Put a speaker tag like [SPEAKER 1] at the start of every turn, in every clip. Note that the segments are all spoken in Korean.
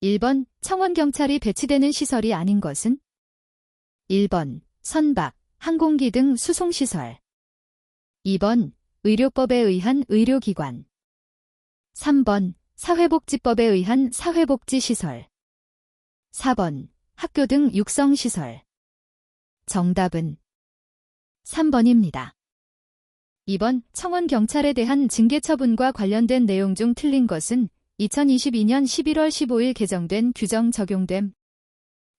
[SPEAKER 1] 1번 청원경찰이 배치되는 시설이 아닌 것은? 1번 선박, 항공기 등 수송시설. 2번 의료법에 의한 의료기관. 3번 사회복지법에 의한 사회복지시설. 4번 학교 등 육성시설. 정답은 3번입니다. 2번 청원경찰에 대한 징계처분과 관련된 내용 중 틀린 것은 2022년 11월 15일 개정된 규정 적용됨.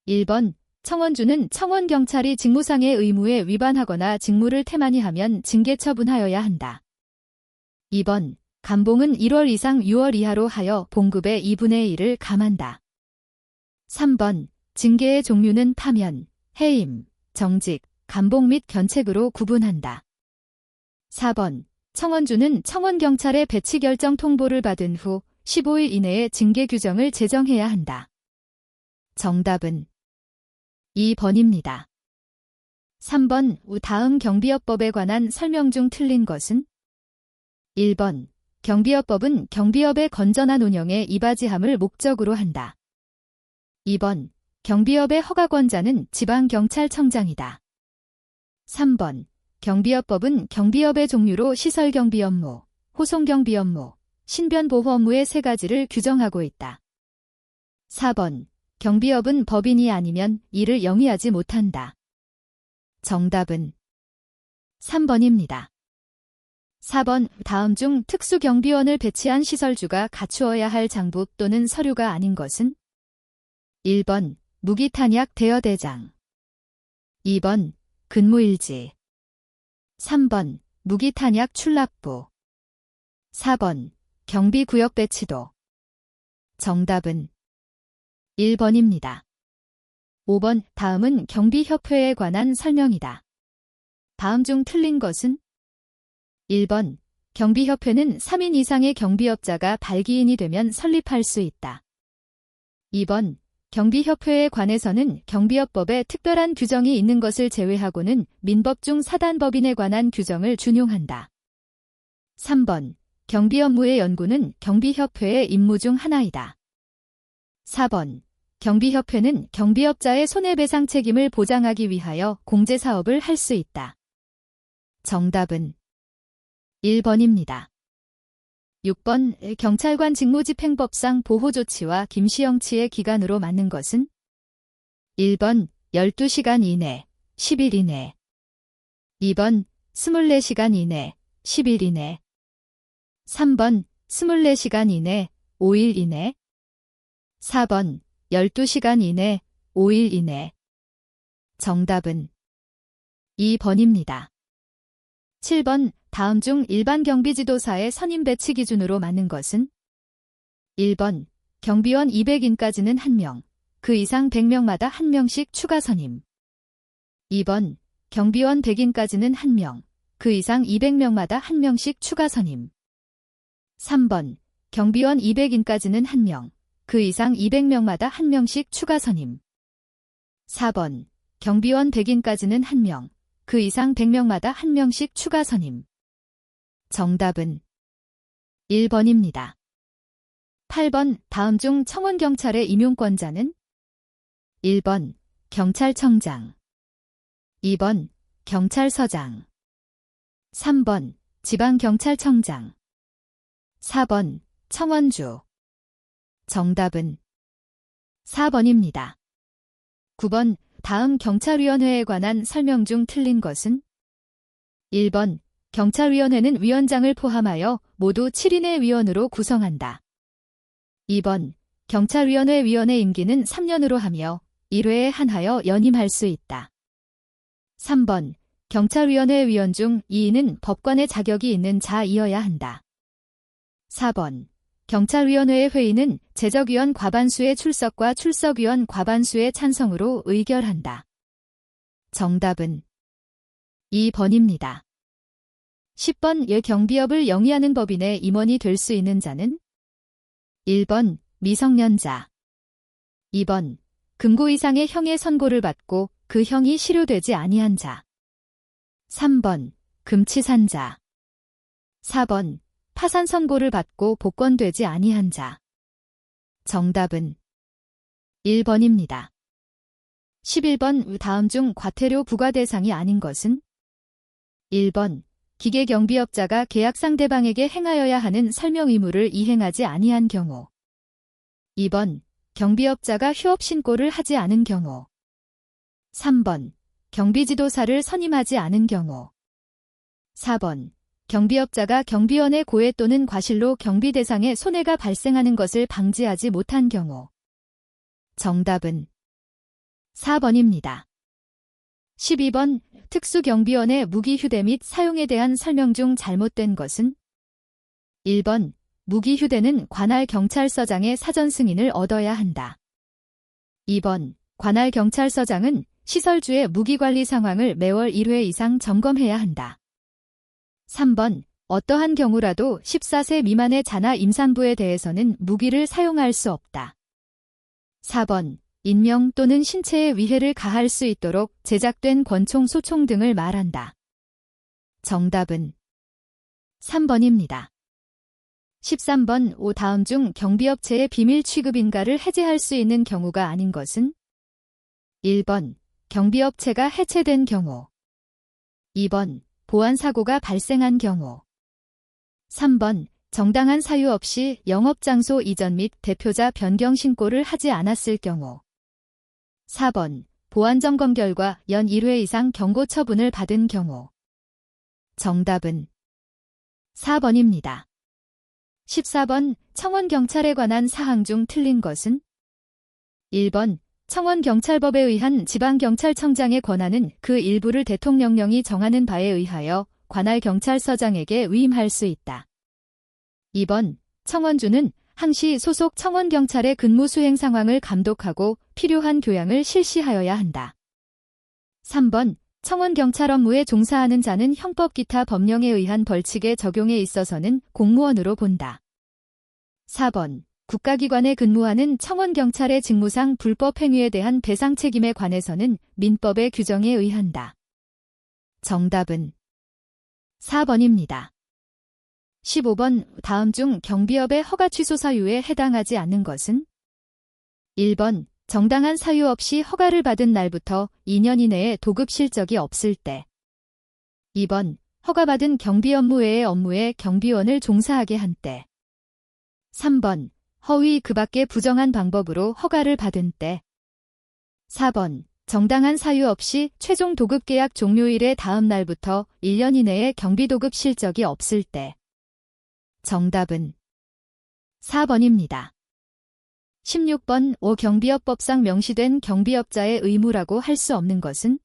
[SPEAKER 1] 1번 청원주는 청원경찰이 직무상의 의무에 위반하거나 직무를 태만히 하면 징계처분하여야 한다. 2번 감봉은 1월 이상 6월 이하로 하여 봉급의 2분의 1을 감한다. 3번 징계의 종류는 파면, 해임, 정직, 감봉 및 견책으로 구분한다. 4번 청원주는 청원경찰의 배치 결정 통보를 받은 후 15일 이내에 징계 규정을 제정해야 한다. 정답은 2번입니다. 3번 다음 경비업법에 관한 설명 중 틀린 것은? 1번 경비업법은 경비업의 건전한 운영에 이바지함을 목적으로 한다. 2번 경비업의 허가권자는 지방경찰청장이다. 3번 경비업법은 경비업의 종류로 시설경비 업무, 호송경비 업무, 신변보호 업무의 세 가지를 규정하고 있다. 4번 경비업은 법인이 아니면 이를 영위하지 못한다. 정답은 3번입니다. 4번 다음 중 특수경비원을 배치한 시설주가 갖추어야 할 장부 또는 서류가 아닌 것은? 1번 무기탄약 대여대장. 2번 근무일지. 3번 무기탄약 출납부. 4번 경비구역 배치도. 정답은 1번입니다. 5번 다음은 경비협회에 관한 설명이다. 다음 중 틀린 것은? 1번 경비협회는 3인 이상의 경비업자가 발기인이 되면 설립할 수 있다. 2번 경비협회에 관해서는 경비업법에 특별한 규정이 있는 것을 제외하고는 민법 중 사단법인에 관한 규정을 준용한다. 3번 경비 업무의 연구는 경비협회의 임무 중 하나이다. 4번 경비협회는 경비업자의 손해배상 책임을 보장하기 위하여 공제사업을 할 수 있다. 정답은 1번입니다. 6번 경찰관 직무집행법상 보호조치와 김시영치의 기간으로 맞는 것은? 1번 12시간 이내, 10일 이내. 2번 24시간 이내, 10일 이내. 3번 24시간 이내, 5일 이내. 4번 12시간 이내, 5일 이내. 정답은 2번입니다. 7번 다음 중 일반 경비지도사의 선임 배치 기준으로 맞는 것은? 1번 경비원 200인까지는 1명, 그 이상 100명마다 1명씩 추가 선임. 2번 경비원 100인까지는 1명, 그 이상 200명마다 1명씩 추가 선임. 3번 경비원 200인까지는 1명, 그 이상 200명마다 1명씩 추가 선임. 4번 경비원 100인까지는 1명, 그 이상 100명마다 1명씩 추가 선임. 정답은 1번입니다. 8번 다음 중 청원경찰의 임용권자는? 1번 경찰청장. 2번 경찰서장. 3번 지방경찰청장. 4번 청원주. 정답은 4번입니다. 9번 다음 경찰위원회에 관한 설명 중 틀린 것은? 1번 경찰위원회는 위원장을 포함하여 모두 7인의 위원으로 구성한다. 2번 경찰위원회 위원의 임기는 3년으로 하며 1회에 한하여 연임할 수 있다. 3번 경찰위원회 위원 중 2인은 법관의 자격이 있는 자이어야 한다. 4번 경찰위원회의 회의는 제적위원 과반수의 출석과 출석위원 과반수의 찬성으로 의결한다. 정답은 2번입니다. 10번 경비업을 영위하는 법인의 임원이 될 수 있는 자는? 1번 미성년자. 2번 금고 이상의 형의 선고를 받고 그 형이 실효되지 아니한 자. 3번 금치산자. 4번 파산 선고를 받고 복권되지 아니한 자. 정답은 1번입니다. 11번 다음 중 과태료 부과 대상이 아닌 것은? 1번 기계경비업자가 계약 상대방에게 행하여야 하는 설명 의무를 이행하지 아니한 경우. 2번 경비업자가 휴업 신고를 하지 않은 경우. 3번 경비지도사를 선임하지 않은 경우. 4번 경비업자가 경비원의 고의 또는 과실로 경비 대상에 손해가 발생하는 것을 방지하지 못한 경우. 정답은 4번입니다. 12번 특수경비원의 무기 휴대 및 사용에 대한 설명 중 잘못된 것은? 1번 무기 휴대는 관할 경찰서장의 사전 승인을 얻어야 한다. 2번 관할 경찰서장은 시설주의 무기관리 상황을 매월 1회 이상 점검해야 한다. 3번 어떠한 경우라도 14세 미만의 자나 임산부에 대해서는 무기를 사용할 수 없다. 4번 인명 또는 신체에 위해를 가할 수 있도록 제작된 권총, 소총 등을 말한다. 정답은 3번입니다. 13번 다음 중 경비업체의 비밀 취급인가를 해제할 수 있는 경우가 아닌 것은? 1번 경비업체가 해체된 경우. 2번 보안사고가 발생한 경우. 3번 정당한 사유 없이 영업장소 이전 및 대표자 변경 신고를 하지 않았을 경우. 4번 보안점검 결과 연 1회 이상 경고 처분을 받은 경우. 정답은 4번입니다. 14번 청원경찰에 관한 사항 중 틀린 것은? 1번 청원경찰법에 의한 지방경찰청장의 권한은 그 일부를 대통령령이 정하는 바에 의하여 관할 경찰서장에게 위임할 수 있다. 2번 청원주는 항시 소속 청원경찰의 근무 수행 상황을 감독하고 필요한 교양을 실시하여야 한다. 3번 청원경찰 업무에 종사하는 자는 형법 기타 법령에 의한 벌칙의 적용에 있어서는 공무원으로 본다. 4번 국가기관에 근무하는 청원경찰의 직무상 불법 행위에 대한 배상 책임에 관해서는 민법의 규정에 의한다. 정답은 4번입니다. 15번 다음 중 경비업의 허가 취소 사유에 해당하지 않는 것은? 1번 정당한 사유 없이 허가를 받은 날부터 2년 이내에 도급 실적이 없을 때. 2번 허가받은 경비 업무 외의 업무에 경비원을 종사하게 한 때. 3번 허위 그 밖의 부정한 방법으로 허가를 받은 때. 4번 정당한 사유 없이 최종 도급 계약 종료일의 다음 날부터 1년 이내에 경비 도급 실적이 없을 때. 정답은 4번입니다. 16번 경비업법상 명시된 경비업자의 의무라고 할 수 없는 것은?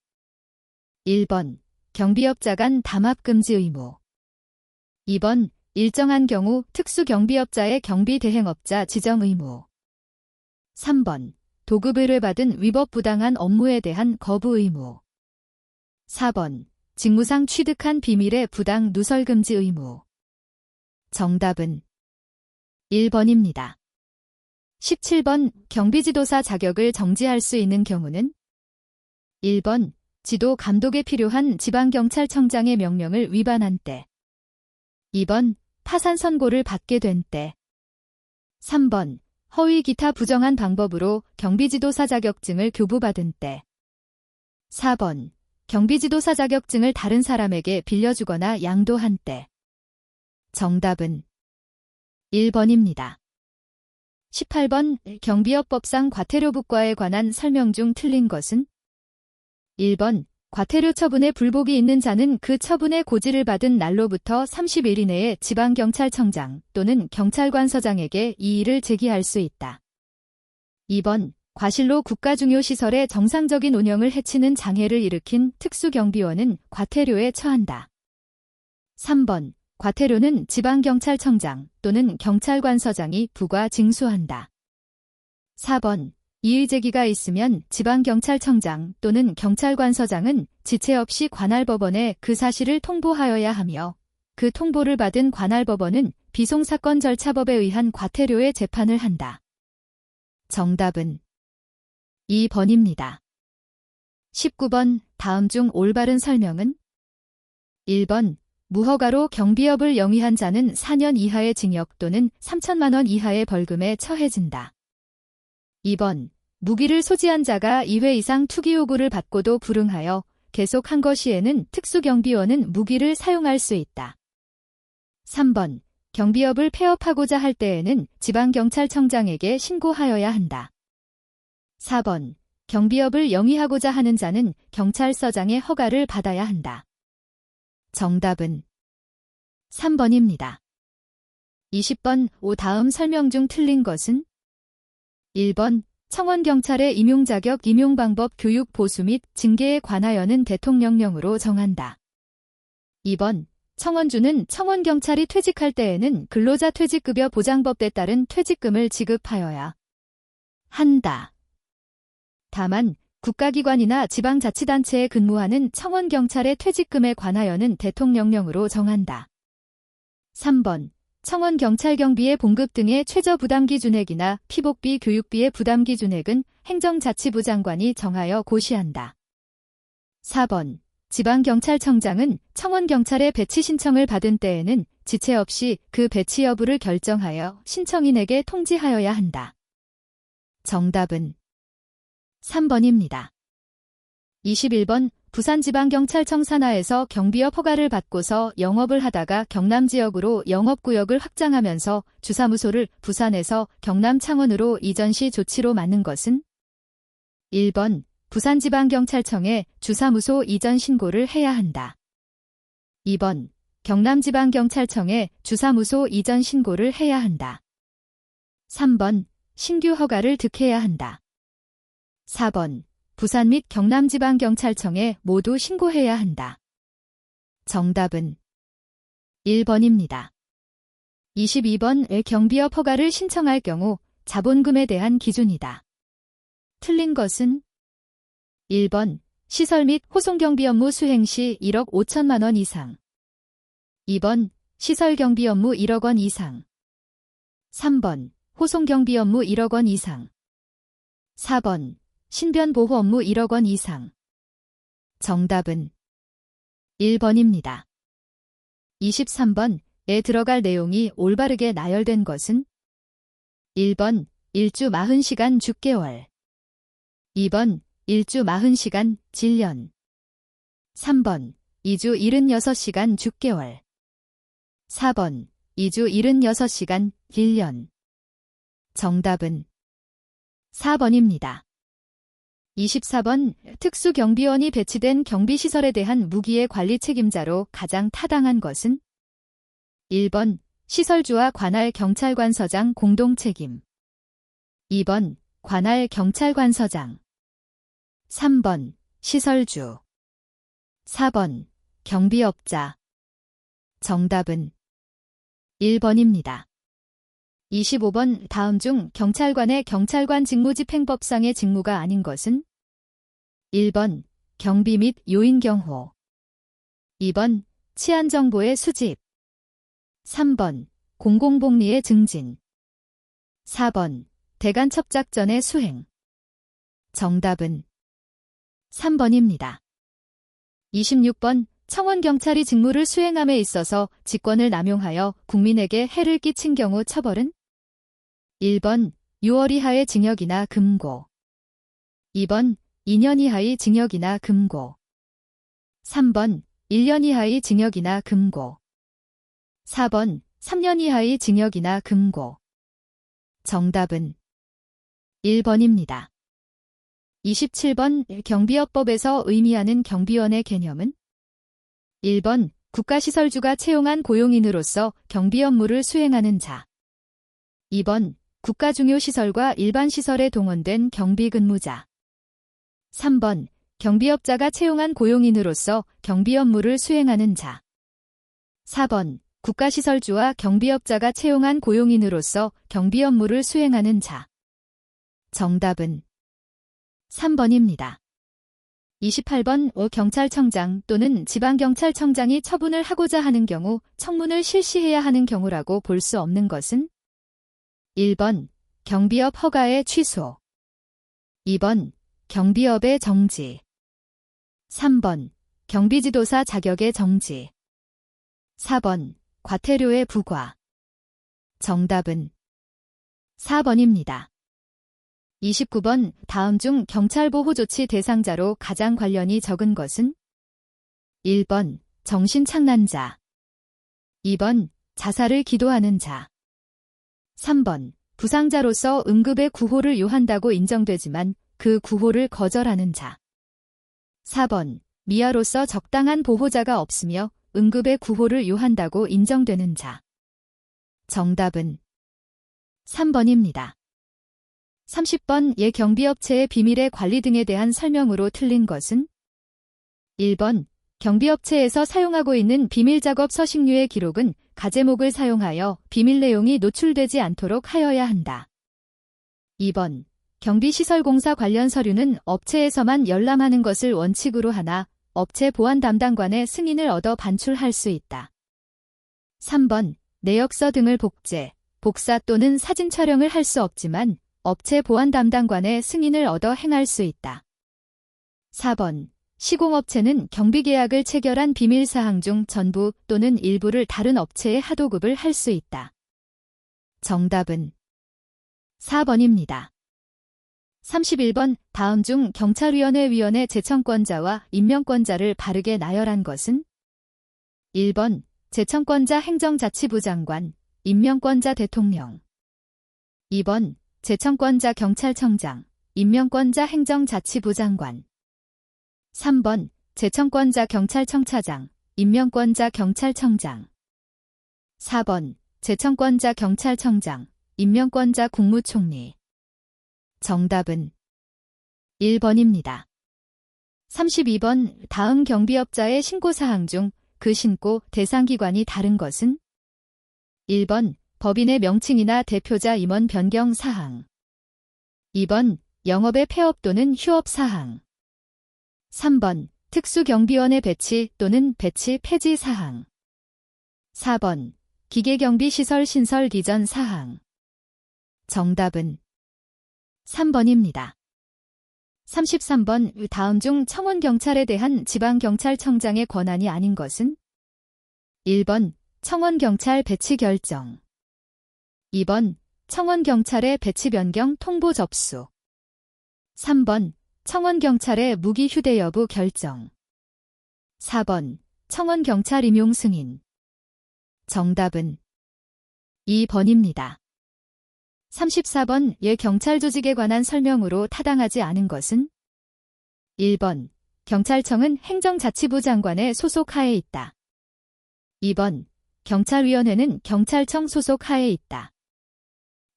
[SPEAKER 1] 1번 경비업자 간 담합금지 의무. 2번 일정한 경우 특수경비업자의 경비대행업자 지정 의무. 3번 도급 의뢰받은 위법 부당한 업무에 대한 거부 의무. 4번 직무상 취득한 비밀의 부당 누설 금지 의무. 정답은 1번입니다. 17번 경비지도사 자격을 정지할 수 있는 경우는? 1번 지도 감독에 필요한 지방경찰청장의 명령을 위반한 때. 2번 파산 선고를 받게 된 때. 3번 허위 기타 부정한 방법으로 경비지도사 자격증을 교부받은 때. 4번 경비지도사 자격증을 다른 사람에게 빌려주거나 양도한 때. 정답은 1번입니다. 18번 경비업법상 과태료 부과에 관한 설명 중 틀린 것은? 1번 과태료 처분에 불복이 있는 자는 그 처분의 고지를 받은 날로부터 30일 이내에 지방경찰청장 또는 경찰관서장에게 이의를 제기할 수 있다. 2번 과실로 국가중요시설의 정상적인 운영을 해치는 장애를 일으킨 특수경비원은 과태료에 처한다. 3번 과태료는 지방경찰청장 또는 경찰관서장이 부과 징수한다. 4번 이의 제기가 있으면 지방경찰청장 또는 경찰관서장은 지체 없이 관할법원에 그 사실을 통보하여야 하며 그 통보를 받은 관할법원은 비송사건 절차법에 의한 과태료의 재판을 한다. 정답은 2번입니다. 19번 다음 중 올바른 설명은? 1번 무허가로 경비업을 영위한 자는 4년 이하의 징역 또는 3천만 원 이하의 벌금에 처해진다. 2번 무기를 소지한 자가 2회 이상 투기 요구를 받고도 불응하여 계속한 것 시에는 특수경비원은 무기를 사용할 수 있다. 3번. 경비업을 폐업하고자 할 때에는 지방경찰청장에게 신고하여야 한다. 4번. 경비업을 영위하고자 하는 자는 경찰서장의 허가를 받아야 한다. 정답은 3번입니다. 20번 다음 설명 중 틀린 것은? 1번. 청원경찰의 임용자격, 임용방법, 교육, 보수 및 징계에 관하여는 대통령령으로 정한다. 2번. 청원주는 청원경찰이 퇴직할 때에는 근로자 퇴직급여 보장법에 따른 퇴직금을 지급하여야 한다. 다만 국가기관이나 지방자치단체에 근무하는 청원경찰의 퇴직금에 관하여는 대통령령으로 정한다. 3번. 청원경찰경비의 봉급 등의 최저부담기준액이나 피복비, 교육비의 부담기준액은 행정자치부 장관이 정하여 고시한다. 4번. 지방경찰청장은 청원경찰의 배치 신청을 받은 때에는 지체 없이 그 배치 여부를 결정하여 신청인에게 통지하여야 한다. 정답은 3번입니다. 21번. 부산지방경찰청 산하에서 경비업 허가를 받고서 영업을 하다가 경남지역으로 영업구역을 확장하면서 주사무소를 부산에서 경남 창원으로 이전 시 조치로 맞는 것은? 1번. 부산지방경찰청에 주사무소 이전 신고를 해야 한다. 2번. 경남지방경찰청에 주사무소 이전 신고를 해야 한다. 3번. 신규 허가를 득해야 한다. 4번. 부산 및 경남지방경찰청에 모두 신고해야 한다. 정답은 1번입니다. 22번. 경비업 허가를 신청할 경우 자본금에 대한 기준이다. 틀린 것은? 1번. 시설 및 호송경비 업무 수행 시 1억 5천만 원 이상. 2번. 시설 경비 업무 1억 원 이상. 3번. 호송경비 업무 1억 원 이상. 4번. 신변보호 업무 1억 원 이상. 정답은 1번입니다. 23번에 들어갈 내용이 올바르게 나열된 것은? 1번. 1주 40시간 주 개월. 2번. 1주 40시간 질년. 3번. 2주 76시간 주 개월. 4번. 2주 76시간 길년. 정답은 4번입니다. 24번. 특수경비원이 배치된 경비시설에 대한 무기의 관리 책임자로 가장 타당한 것은? 1번. 시설주와 관할 경찰관서장 공동책임. 2번. 관할 경찰관서장. 3번. 시설주. 4번. 경비업자. 정답은 1번입니다. 25번. 다음 중 경찰관의 경찰관 직무집행법상의 직무가 아닌 것은? 1번. 경비 및 요인경호. 2번. 치안정보의 수집. 3번. 공공복리의 증진. 4번. 대간첩작전의 수행. 정답은 3번입니다. 26번. 청원경찰이 직무를 수행함에 있어서 직권을 남용하여 국민에게 해를 끼친 경우 처벌은? 1번. 6월 이하의 징역이나 금고. 2번. 2년 이하의 징역이나 금고. 3번. 1년 이하의 징역이나 금고. 4번. 3년 이하의 징역이나 금고. 정답은 1번입니다. 27번. 경비업법에서 의미하는 경비원의 개념은? 1번. 국가시설주가 채용한 고용인으로서 경비 업무를 수행하는 자. 2번. 국가중요시설과 일반시설에 동원된 경비근무자. 3번. 경비업자가 채용한 고용인으로서 경비 업무를 수행하는 자. 4번. 국가시설주와 경비업자가 채용한 고용인으로서 경비 업무를 수행하는 자. 정답은 3번입니다. 28번. 경찰청장 또는 지방경찰청장이 처분을 하고자 하는 경우 청문을 실시해야 하는 경우라고 볼 수 없는 것은? 1번. 경비업 허가의 취소. 2번. 경비업의 정지. 3번. 경비지도사 자격의 정지. 4번. 과태료의 부과. 정답은 4번입니다. 29번 다음 중 경찰보호조치 대상자로 가장 관련이 적은 것은? 1번 정신착란자, 2번 자살을 기도하는 자, 3번 부상자로서 응급의 구호를 요한다고 인정되지만 그 구호를 거절하는 자, 4번 미아로서 적당한 보호자가 없으며 응급의 구호를 요한다고 인정되는 자. 정답은 3번입니다. 30번 경비업체의 비밀의 관리 등에 대한 설명으로 틀린 것은? 1번 경비업체에서 사용하고 있는 비밀작업 서식류의 기록은 가제목을 사용하여 비밀 내용이 노출되지 않도록 하여야 한다. 2번 경비시설공사 관련 서류는 업체에서만 열람하는 것을 원칙으로 하나 업체 보안 담당관의 승인을 얻어 반출할 수 있다. 3번 내역서 등을 복제, 복사 또는 사진 촬영을 할 수 없지만 업체 보안 담당관의 승인을 얻어 행할 수 있다. 4번 시공업체는 경비계약을 체결한 비밀사항 중 전부 또는 일부를 다른 업체에 하도급을 할 수 있다. 정답은 4번입니다. 31번 다음 중 경찰위원회 위원회 제청권자와 임명권자를 바르게 나열한 것은? 1번 제청권자 행정자치부 장관, 임명권자 대통령. 2번 제청권자 경찰청장, 임명권자 행정자치부 장관. 3번 제청권자 경찰청차장, 임명권자 경찰청장. 4번 제청권자 경찰청장, 임명권자 국무총리. 정답은 1번입니다. 32번 다음 경비업자의 신고사항 중 그 신고 대상기관이 다른 것은? 1번 법인의 명칭이나 대표자 임원 변경 사항. 2번 영업의 폐업 또는 휴업 사항. 3번 특수경비원의 배치 또는 배치 폐지 사항. 4번 기계경비시설 신설 이전 사항. 정답은 3번입니다. 33번 다음 중 청원경찰에 대한 지방경찰청장의 권한이 아닌 것은? 1번 청원경찰 배치 결정. 2번 청원경찰의 배치 변경 통보 접수. 3번 청원경찰의 무기 휴대 여부 결정. 4번 청원경찰 임용 승인. 정답은 2번입니다. 34번 경찰 조직에 관한 설명으로 타당하지 않은 것은? 1번 경찰청은 행정자치부 장관의 소속 하에 있다. 2번 경찰위원회는 경찰청 소속 하에 있다.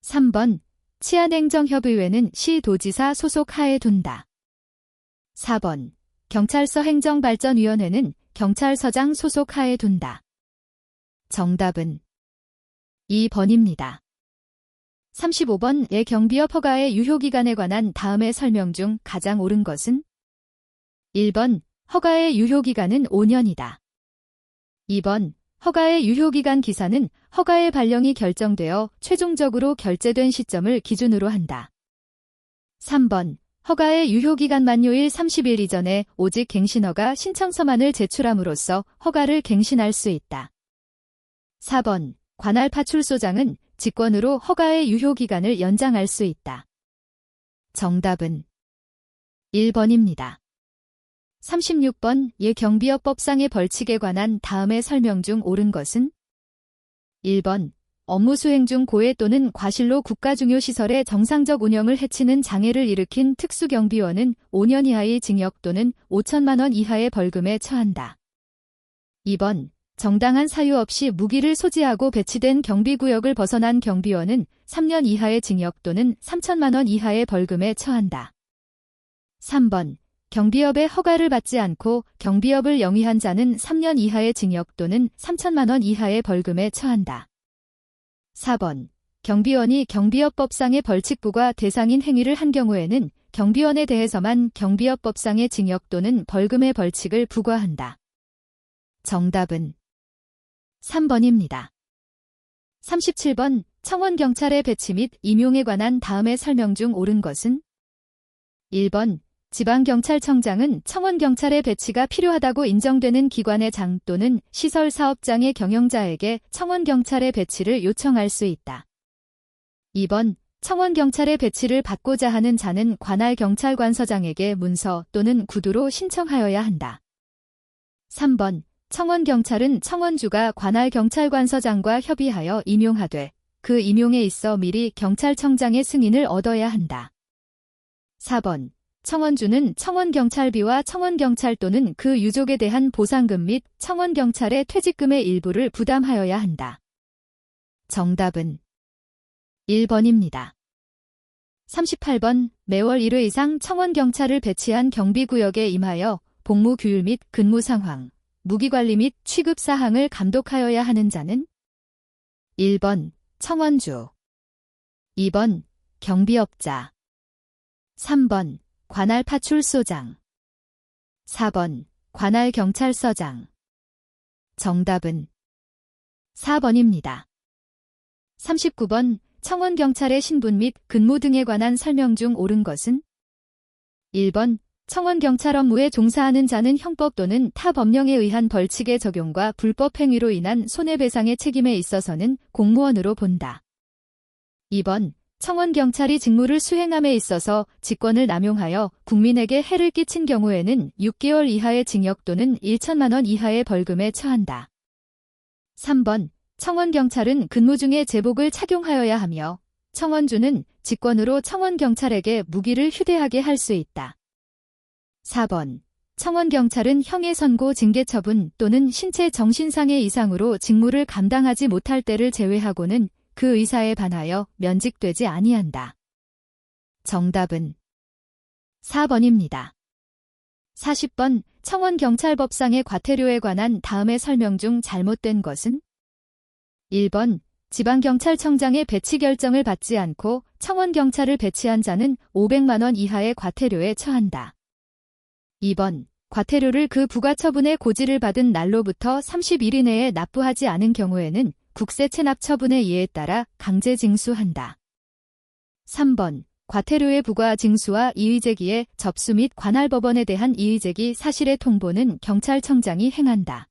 [SPEAKER 1] 3번 치안행정협의회는 시도지사 소속 하에 둔다. 4번 경찰서 행정발전위원회는 경찰서장 소속 하에 둔다. 정답은 2번입니다. 35번 경비업 허가의 유효기간에 관한 다음의 설명 중 가장 옳은 것은? 1번 허가의 유효기간은 5년이다. 2번 허가의 유효기간 기사는 허가의 발령이 결정되어 최종적으로 결제된 시점을 기준으로 한다. 3번 허가의 유효기간 만료일 30일 이전에 오직 갱신허가 신청서만을 제출함으로써 허가를 갱신할 수 있다. 4번 관할 파출소장은 직권으로 허가의 유효기간을 연장할 수 있다. 정답은 1번입니다. 36번 경비업법상의 벌칙에 관한 다음의 설명 중 옳은 것은? 1번 업무 수행 중 고의 또는 과실로 국가중요시설의 정상적 운영을 해치는 장애를 일으킨 특수경비원은 5년 이하의 징역 또는 5천만 원 이하의 벌금에 처한다. 2번 정당한 사유 없이 무기를 소지하고 배치된 경비구역을 벗어난 경비원은 3년 이하의 징역 또는 3천만 원 이하의 벌금에 처한다. 3번 경비업의 허가를 받지 않고 경비업을 영위한 자는 3년 이하의 징역 또는 3천만 원 이하의 벌금에 처한다. 4번 경비원이 경비업법상의 벌칙부과 대상인 행위를 한 경우에는 경비원에 대해서만 경비업법상의 징역 또는 벌금의 벌칙을 부과한다. 정답은 3번입니다. 37번 청원경찰의 배치 및 임용에 관한 다음의 설명 중 옳은 것은? 1번 지방경찰청장은 청원경찰의 배치가 필요하다고 인정되는 기관의 장 또는 시설사업장의 경영자에게 청원경찰의 배치를 요청할 수 있다. 2번 청원경찰의 배치를 받고자 하는 자는 관할경찰관서장에게 문서 또는 구두로 신청하여야 한다. 3번. 청원경찰은 청원주가 관할경찰관서장과 협의하여 임용하되 그 임용에 있어 미리 경찰청장의 승인을 얻어야 한다. 4번. 청원주는 청원경찰비와 청원경찰 또는 그 유족에 대한 보상금 및 청원경찰의 퇴직금의 일부를 부담하여야 한다. 정답은 1번입니다. 38번. 매월 1회 이상 청원경찰을 배치한 경비구역에 임하여 복무 규율 및 근무 상황, 무기관리 및 취급 사항을 감독하여야 하는 자는 1번. 청원주 2번. 경비업자 3번. 관할파출소장 4번. 관할경찰서장 정답은 4번입니다. 39번. 청원경찰의 신분 및 근무 등에 관한 설명 중 옳은 것은 1번. 청원경찰 업무에 종사하는 자는 형법 또는 타 법령에 의한 벌칙의 적용과 불법 행위로 인한 손해배상의 책임에 있어서는 공무원으로 본다. 2번. 청원경찰이 직무를 수행함에 있어서 직권을 남용하여 국민에게 해를 끼친 경우에는 6개월 이하의 징역 또는 1천만 원 이하의 벌금에 처한다. 3번. 청원경찰은 근무 중에 제복을 착용하여야 하며 청원주는 직권으로 청원경찰에게 무기를 휴대하게 할 수 있다. 4번. 청원경찰은 형의 선고 징계 처분 또는 신체 정신상의 이상으로 직무를 감당하지 못할 때를 제외하고는 그 의사에 반하여 면직되지 아니한다. 정답은 4번입니다. 40번. 청원경찰법상의 과태료에 관한 다음의 설명 중 잘못된 것은 1번. 지방경찰청장의 배치 결정을 받지 않고 청원경찰을 배치한 자는 500만 원 이하의 과태료에 처한다. 2번. 과태료를 그 부과처분의 고지를 받은 날로부터 30일 이내에 납부하지 않은 경우에는 국세체납 처분의 이에 따라 강제 징수한다. 3번. 과태료의 부과 징수와 이의제기의 접수 및 관할법원에 대한 이의제기 사실의 통보는 경찰청장이 행한다.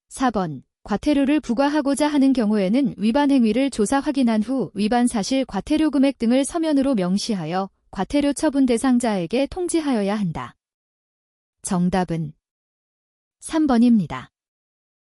[SPEAKER 1] 4번. 과태료를 부과하고자 하는 경우에는 위반 행위를 조사 확인한 후 위반 사실, 과태료 금액 등을 서면으로 명시하여 과태료 처분 대상자에게 통지하여야 한다. 정답은 3번입니다.